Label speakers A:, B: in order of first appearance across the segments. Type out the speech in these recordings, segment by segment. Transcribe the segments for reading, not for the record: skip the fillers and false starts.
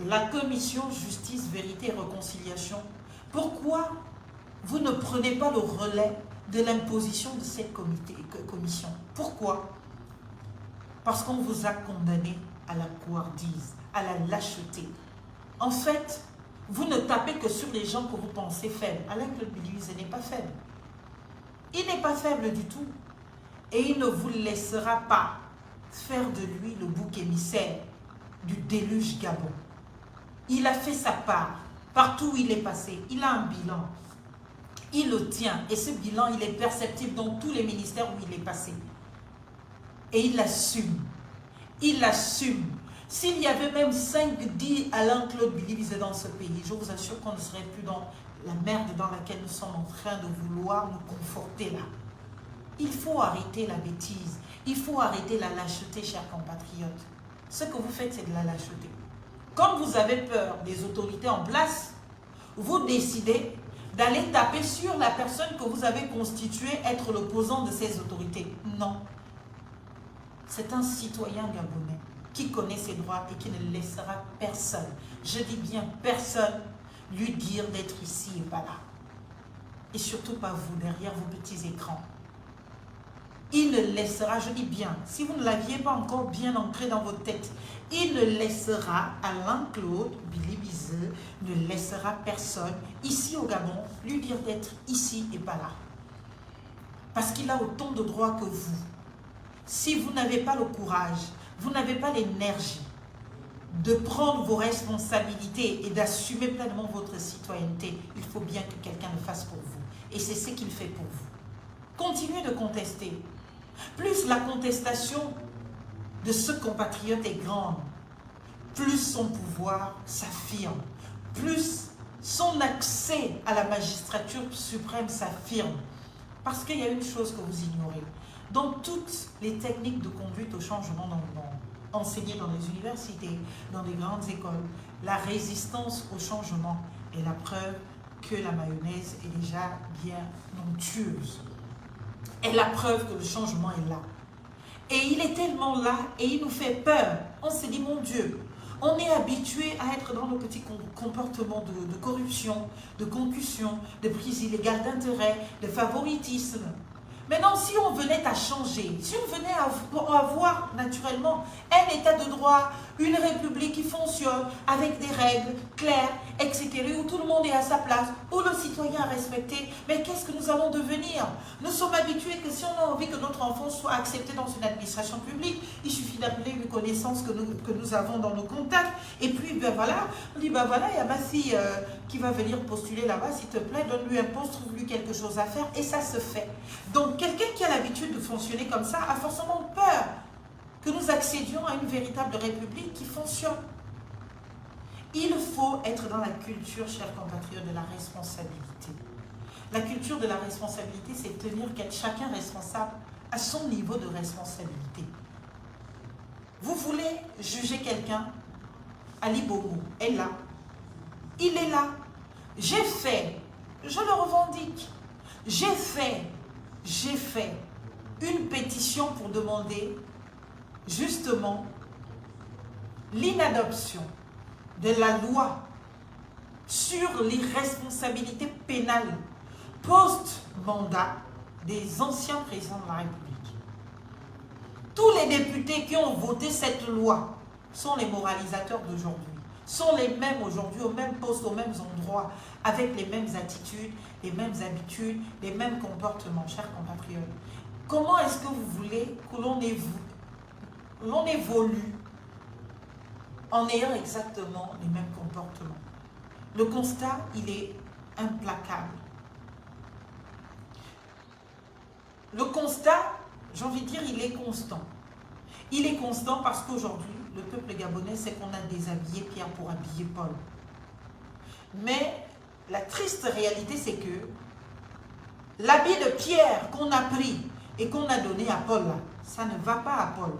A: la commission Justice, Vérité et Réconciliation, pourquoi vous ne prenez pas le relais de l'imposition de cette commission? Pourquoi? Parce qu'on vous a condamné à la couardise, à la lâcheté. En fait, vous ne tapez que sur les gens que vous pensez faibles. Alain-Claude Bilize n'est pas faible. Il n'est pas faible du tout. Et il ne vous laissera pas faire de lui le bouc émissaire du déluge Gabon. Il a fait sa part. Partout où il est passé, il a un bilan. Il le tient. Et ce bilan, il est perceptible dans tous les ministères où il est passé. Et il l'assume. Il l'assume. S'il y avait même 5-10 Alain-Claude Bilize dans ce pays, je vous assure qu'on ne serait plus dans la merde dans laquelle nous sommes en train de vouloir nous conforter là. Il faut arrêter la bêtise. Il faut arrêter la lâcheté, chers compatriotes. Ce que vous faites, c'est de la lâcheté. Quand vous avez peur des autorités en place, vous décidez d'aller taper sur la personne que vous avez constituée être l'opposant de ces autorités. Non. C'est un citoyen gabonais qui connaît ses droits et qui ne laissera personne, je dis bien personne, lui dire d'être ici et pas là. Et surtout pas vous, derrière vos petits écrans. Il ne laissera, je dis bien, si vous ne l'aviez pas encore bien ancré dans votre tête, il ne laissera, Alain-Claude Bilize ne laissera personne, ici au Gabon, lui dire d'être ici et pas là. Parce qu'il a autant de droits que vous. Si vous n'avez pas le courage, vous n'avez pas l'énergie de prendre vos responsabilités et d'assumer pleinement votre citoyenneté, il faut bien que quelqu'un le fasse pour vous. Et c'est ce qu'il fait pour vous. Continuez de contester. Plus la contestation de ce compatriote est grande, plus son pouvoir s'affirme, plus son accès à la magistrature suprême s'affirme. Parce qu'il y a une chose que vous ignorez. Dans toutes les techniques de conduite au changement dans le monde, enseignées dans les universités, dans les grandes écoles, la résistance au changement est la preuve que la mayonnaise est déjà bien onctueuse. Est la preuve que le changement est là. Et il est tellement là et il nous fait peur. On se dit, mon Dieu, on est habitué à être dans nos petits comportements de corruption, de concussion, de prise illégale d'intérêt, de favoritisme. Maintenant, si on venait à changer, si on venait à avoir naturellement un état de droit, une république qui fonctionne avec des règles claires, etc., où tout le monde est à sa place, où le citoyen est respecté, mais qu'est-ce que nous allons devenir? Nous sommes habitués que si on a envie que notre enfant soit accepté dans une administration publique, il suffit d'appeler une connaissance que nous avons dans nos contacts, et puis ben voilà, on dit ben voilà, il y a ma fille qui va venir postuler là-bas, s'il te plaît, donne-lui un poste, trouve-lui quelque chose à faire, et ça se fait. Donc quelqu'un qui a l'habitude de fonctionner comme ça a forcément peur que nous accédions à une véritable république qui fonctionne. Il faut être dans la culture, chers compatriotes, de la responsabilité. La culture de la responsabilité, c'est tenir chacun responsable à son niveau de responsabilité. Vous voulez juger quelqu'un, Ali Bongo est là. Il est là. J'ai fait, je le revendique, j'ai fait une pétition pour demander justement l'inadoption de la loi sur les responsabilités pénales post-mandat des anciens présidents de la République. Tous les députés qui ont voté cette loi sont les moralisateurs d'aujourd'hui, sont les mêmes aujourd'hui, aux mêmes postes, aux mêmes endroits, avec les mêmes attitudes, les mêmes habitudes, les mêmes comportements, chers compatriotes. Comment est-ce que vous voulez que l'on évolue en ayant exactement les mêmes comportements? Le constat, il est implacable. Le constat, j'ai envie de dire, il est constant. Il est constant parce qu'aujourd'hui, le peuple gabonais sait qu'on a déshabillé Pierre pour habiller Paul. Mais la triste réalité, c'est que l'habit de Pierre qu'on a pris et qu'on a donné à Paul, ça ne va pas à Paul.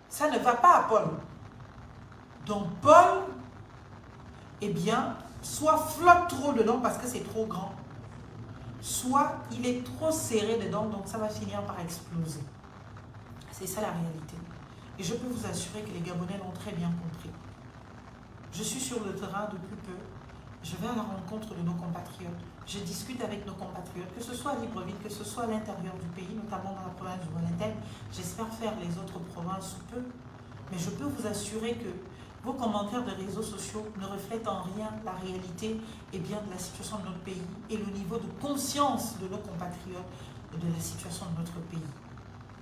A: Ça ne va pas à Paul. Donc Paul, eh bien, soit flotte trop dedans parce que c'est trop grand, soit il est trop serré dedans, donc ça va finir par exploser. C'est ça la réalité. Et je peux vous assurer que les Gabonais l'ont très bien compris. Je suis sur le terrain depuis peu. Je vais à la rencontre de nos compatriotes. Je discute avec nos compatriotes, que ce soit à Libreville, que ce soit à l'intérieur du pays, notamment dans la province du Wallentel. J'espère faire les autres provinces sous peu. Mais je peux vous assurer que vos commentaires de réseaux sociaux ne reflètent en rien la réalité et bien de la situation de notre pays et le niveau de conscience de nos compatriotes de la situation de notre pays.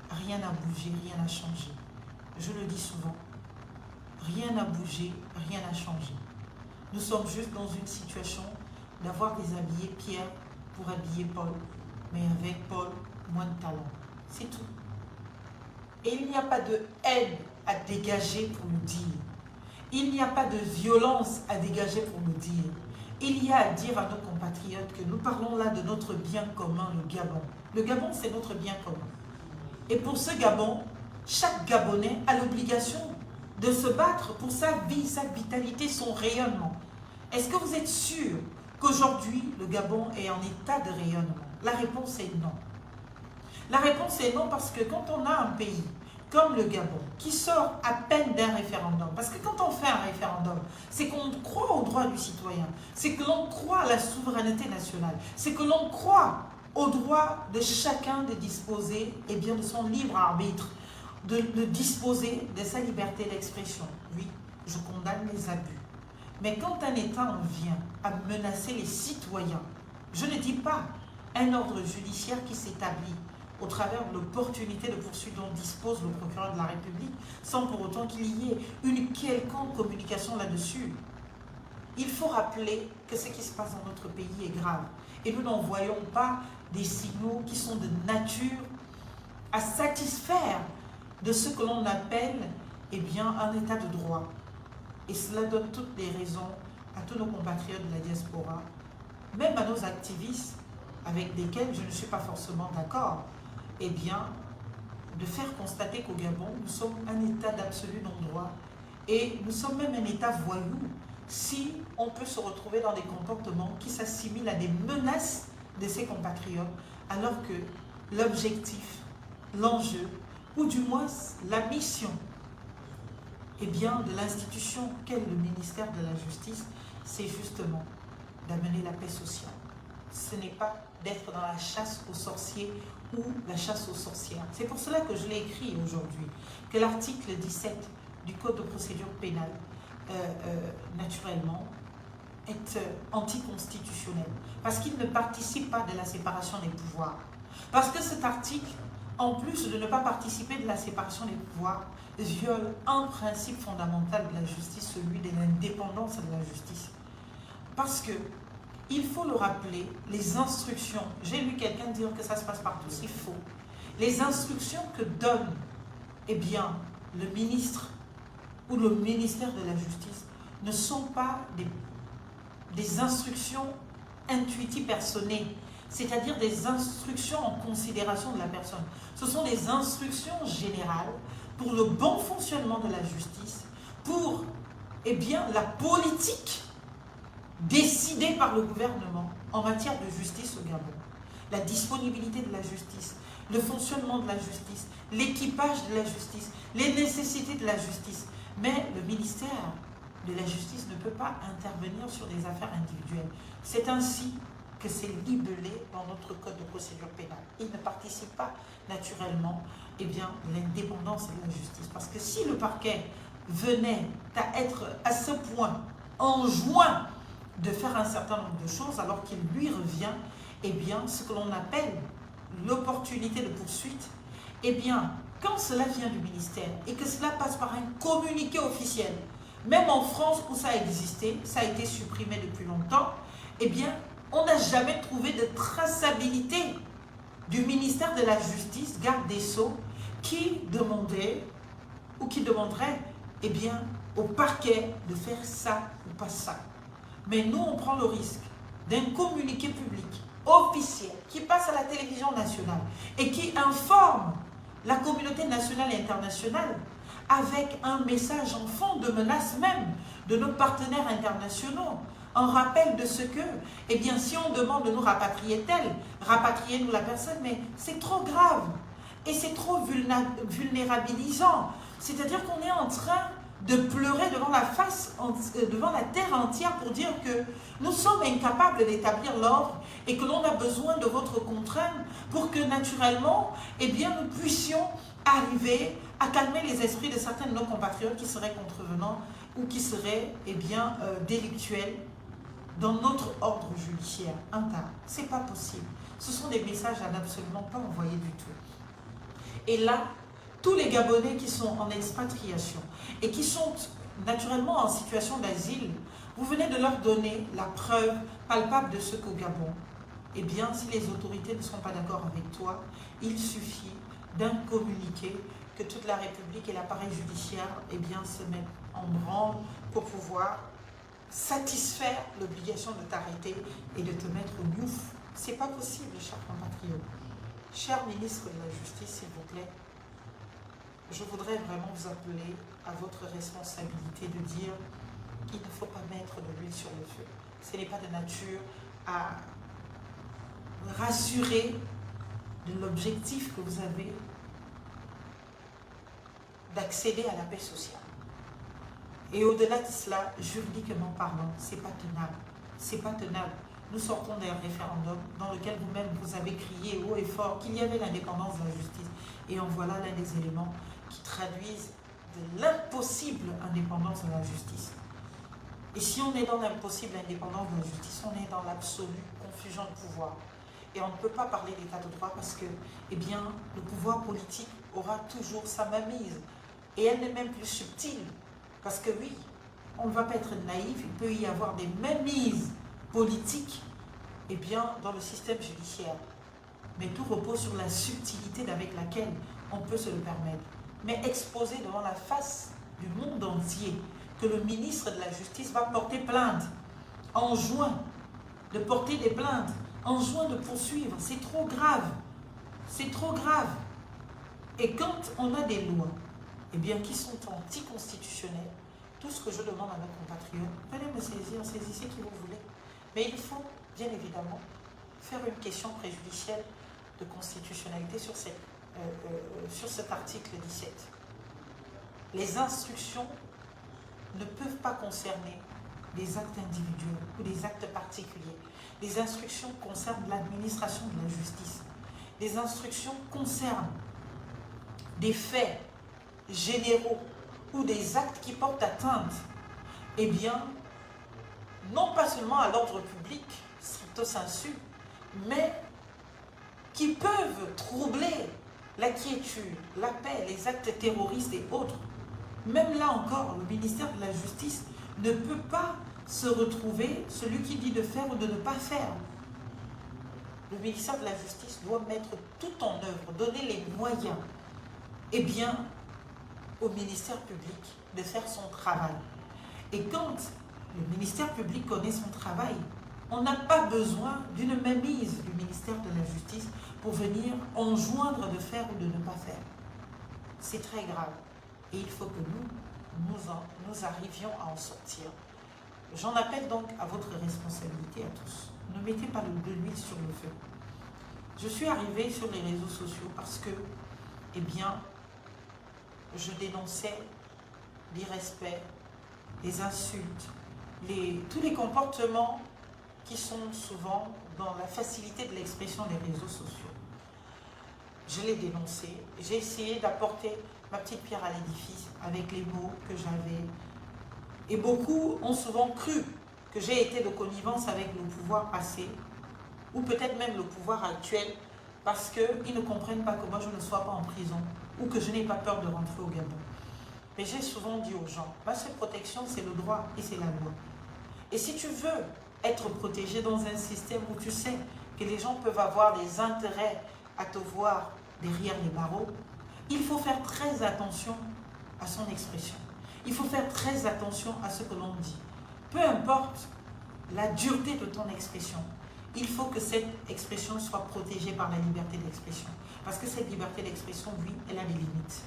A: Rien n'a bougé, rien n'a changé. Je le dis souvent, rien n'a bougé, rien n'a changé. Nous sommes juste dans une situation d'avoir déshabillé Pierre pour habiller Paul, mais avec Paul, moins de talent. C'est tout. Et il n'y a pas de haine à dégager pour nous dire. Il n'y a pas de violence à dégager pour nous dire. Il y a à dire à nos compatriotes que nous parlons là de notre bien commun, le Gabon. Le Gabon, c'est notre bien commun. Et pour ce Gabon, chaque Gabonais a l'obligation de se battre pour sa vie, sa vitalité, son rayonnement. Est-ce que vous êtes sûr qu'aujourd'hui, le Gabon est en état de rayonnement? La réponse est non. La réponse est non parce que quand on a un pays comme le Gabon, qui sort à peine d'un référendum, parce que quand on fait un référendum, c'est qu'on croit aux droits du citoyen, c'est que l'on croit à la souveraineté nationale, c'est que l'on croit au droit de chacun de disposer eh bien, de son libre arbitre, de disposer de sa liberté d'expression. Oui, je condamne les abus. Mais quand un État en vient à menacer les citoyens, je ne dis pas un ordre judiciaire qui s'établit au travers de l'opportunité de poursuite dont dispose le procureur de la République, sans pour autant qu'il y ait une quelconque communication là-dessus. Il faut rappeler que ce qui se passe dans notre pays est grave. Et nous n'en voyons pas des signaux qui sont de nature à satisfaire de ce que l'on appelle eh bien, un état de droit. Et cela donne toutes les raisons à tous nos compatriotes de la diaspora, même à nos activistes avec lesquels je ne suis pas forcément d'accord, eh bien, de faire constater qu'au Gabon, nous sommes un état d'absolu non-droit et nous sommes même un état voyou si on peut se retrouver dans des comportements qui s'assimilent à des menaces de ses compatriotes, alors que l'objectif, l'enjeu, ou du moins la mission eh bien, de l'institution qu'est le ministère de la Justice, c'est justement d'amener la paix sociale. Ce n'est pas d'être dans la chasse aux sorciers ou la chasse aux sorcières. C'est pour cela que je l'ai écrit aujourd'hui, que l'article 17 du Code de procédure pénale, naturellement, est anticonstitutionnel, parce qu'il ne participe pas de la séparation des pouvoirs. Parce que cet article, en plus de ne pas participer de la séparation des pouvoirs, viole un principe fondamental de la justice, celui de l'indépendance de la justice. Parce que, il faut le rappeler, les instructions, j'ai lu quelqu'un dire que ça se passe partout, c'est faux. Les instructions que donne eh bien, le ministre ou le ministère de la Justice ne sont pas des instructions intuitives personnées, c'est-à-dire des instructions en considération de la personne. Ce sont des instructions générales pour le bon fonctionnement de la justice, pour eh bien, la politique décidée par le gouvernement en matière de justice au Gabon. La disponibilité de la justice, le fonctionnement de la justice, l'équipage de la justice, les nécessités de la justice. Mais le ministère de la Justice ne peut pas intervenir sur des affaires individuelles. C'est ainsi que c'est libellé dans notre code de procédure pénale. Il ne participe pas naturellement eh bien, de l'indépendance de la justice. Parce que si le parquet venait à être à ce point enjoint de faire un certain nombre de choses, alors qu'il lui revient eh bien, ce que l'on appelle l'opportunité de poursuite, eh bien, quand cela vient du ministère et que cela passe par un communiqué officiel, même en France où ça a existé, ça a été supprimé depuis longtemps, eh bien, on n'a jamais trouvé de traçabilité du ministère de la Justice, garde des Sceaux, qui demandait ou qui demanderait eh bien, au parquet de faire ça ou pas ça. Mais nous, on prend le risque d'un communiqué public officiel qui passe à la télévision nationale et qui informe la communauté nationale et internationale avec un message en fond de menace même de nos partenaires internationaux, en rappel de ce que, eh bien, si on demande de nous rapatrier tel, rapatriez-nous la personne, mais c'est trop grave. Et c'est trop vulnérabilisant. C'est-à-dire qu'on est en train de pleurer devant devant la terre entière pour dire que nous sommes incapables d'établir l'ordre et que l'on a besoin de votre contrainte pour que naturellement, eh bien, nous puissions arriver à calmer les esprits de certains de nos compatriotes qui seraient contrevenants ou qui seraient, eh bien, délictuels dans notre ordre judiciaire interne. Ce n'est pas possible. Ce sont des messages à n'absolument pas envoyer du tout. Et là, tous les Gabonais qui sont en expatriation et qui sont naturellement en situation d'asile, vous venez de leur donner la preuve palpable de ce qu'au Gabon, eh bien, si les autorités ne sont pas d'accord avec toi, il suffit d'un communiqué que toute la République et l'appareil judiciaire, eh bien, se mettent en branle pour pouvoir satisfaire l'obligation de t'arrêter et de te mettre au gouffre. C'est pas possible, chers compatriotes. Cher ministre de la Justice, s'il vous plaît, je voudrais vraiment vous appeler à votre responsabilité de dire qu'il ne faut pas mettre de l'huile sur le feu. Ce n'est pas de nature à rassurer de l'objectif que vous avez d'accéder à la paix sociale. Et au-delà de cela, juridiquement parlant, ce n'est pas tenable. C'est pas tenable. Nous sortons d'un référendum dans lequel vous-même vous avez crié haut et fort qu'il y avait l'indépendance de la justice. Et en voilà l'un des éléments qui traduisent de l'impossible indépendance de la justice. Et si on est dans l'impossible indépendance de la justice, on est dans l'absolue confusion de pouvoir. Et on ne peut pas parler d'état de droit parce que, eh bien, le pouvoir politique aura toujours sa mainmise. Et elle est même plus subtile. Parce que oui, on ne va pas être naïf, il peut y avoir des mainmises politiques, eh bien, dans le système judiciaire. Mais tout repose sur la subtilité avec laquelle on peut se le permettre. Mais exposer devant la face du monde entier que le ministre de la Justice va porter plainte, en juin, de porter des plaintes, en juin de poursuivre, c'est trop grave. C'est trop grave. Et quand on a des lois, eh bien, qui sont anticonstitutionnelles, tout ce que je demande à nos compatriotes, venez me saisir, saisissez qui vous voulez. Mais il faut, bien évidemment, faire une question préjudicielle de constitutionnalité sur cet article 17. Les instructions ne peuvent pas concerner des actes individuels ou des actes particuliers. Les instructions concernent l'administration de la justice. Les instructions concernent des faits généraux ou des actes qui portent atteinte, eh bien, non pas seulement à l'ordre public, stricto sensu, mais qui peuvent troubler la quiétude, la paix, les actes terroristes et autres. Même là encore, le ministère de la Justice ne peut pas se retrouver celui qui dit de faire ou de ne pas faire. Le ministère de la Justice doit mettre tout en œuvre, donner les moyens, eh bien, au ministère public de faire son travail. Et quand le ministère public connaît son travail, on n'a pas besoin d'une mainmise du ministère de la Justice pour venir enjoindre de faire ou de ne pas faire. C'est très grave. Et il faut que nous arrivions à en sortir. J'en appelle donc à votre responsabilité à tous. Ne mettez pas de l'huile sur le feu. Je suis arrivée sur les réseaux sociaux parce que, eh bien, je dénonçais l'irrespect, les insultes, tous les comportements qui sont souvent dans la facilité de l'expression des réseaux sociaux. Je l'ai dénoncé, j'ai essayé d'apporter ma petite pierre à l'édifice avec les mots que j'avais. Et beaucoup ont souvent cru que j'ai été de connivence avec le pouvoir passé, ou peut-être même le pouvoir actuel, parce qu'ils ne comprennent pas que moi je ne sois pas en prison, ou que je n'ai pas peur de rentrer au Gabon. Mais j'ai souvent dit aux gens, ma seule protection c'est le droit et c'est la loi. Et si tu veux être protégé dans un système où tu sais que les gens peuvent avoir des intérêts à te voir derrière les barreaux, il faut faire très attention à son expression. Il faut faire très attention à ce que l'on dit. Peu importe la dureté de ton expression, il faut que cette expression soit protégée par la liberté d'expression. Parce que cette liberté d'expression, oui, elle a des limites.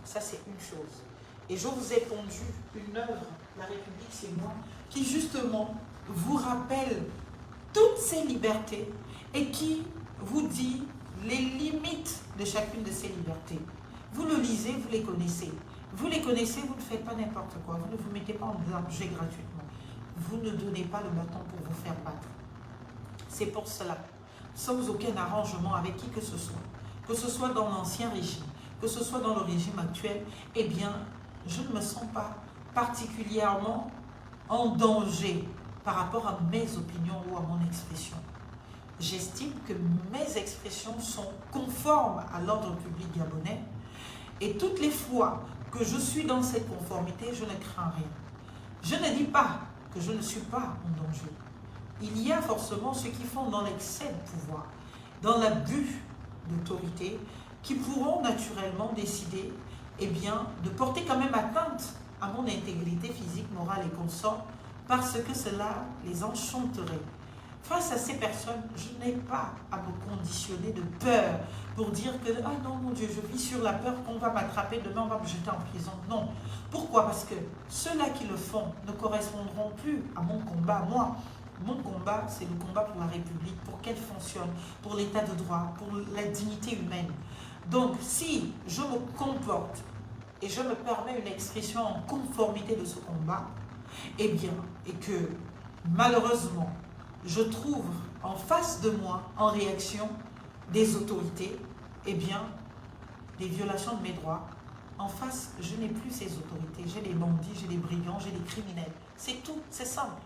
A: Ça, c'est une chose. Et je vous ai pondu une œuvre, La République, c'est moi, qui justement vous rappelle toutes ces libertés et qui vous dit les limites de chacune de ces libertés. Vous le lisez, vous les connaissez. Vous les connaissez, vous ne faites pas n'importe quoi. Vous ne vous mettez pas en danger gratuitement. Vous ne donnez pas le bâton pour vous faire battre. C'est pour cela, sans aucun arrangement avec qui que ce soit dans l'ancien régime, que ce soit dans le régime actuel, eh bien, je ne me sens pas particulièrement en danger par rapport à mes opinions ou à mon expression. J'estime que mes expressions sont conformes à l'ordre public gabonais et toutes les fois que je suis dans cette conformité, je ne crains rien. Je ne dis pas que je ne suis pas en danger. Il y a forcément ceux qui font dans l'excès de pouvoir, dans l'abus d'autorité, qui pourront naturellement décider eh bien, de porter quand même atteinte à mon intégrité physique, morale et consort, parce que cela les enchanterait. Face à ces personnes, je n'ai pas à me conditionner de peur pour dire que « Ah non, mon Dieu, je vis sur la peur qu'on va m'attraper, demain on va me jeter en prison. » Non. Pourquoi? Parce que ceux-là qui le font ne correspondront plus à mon combat. Moi, mon combat, c'est le combat pour la République, pour qu'elle fonctionne, pour l'état de droit, pour la dignité humaine. Donc, si je me comporte et je me permets une expression en conformité de ce combat, eh bien, et que malheureusement, je trouve en face de moi, en réaction, des autorités, eh bien, des violations de mes droits. En face, je n'ai plus ces autorités. J'ai les bandits, j'ai les brigands, j'ai les criminels. C'est tout, c'est simple.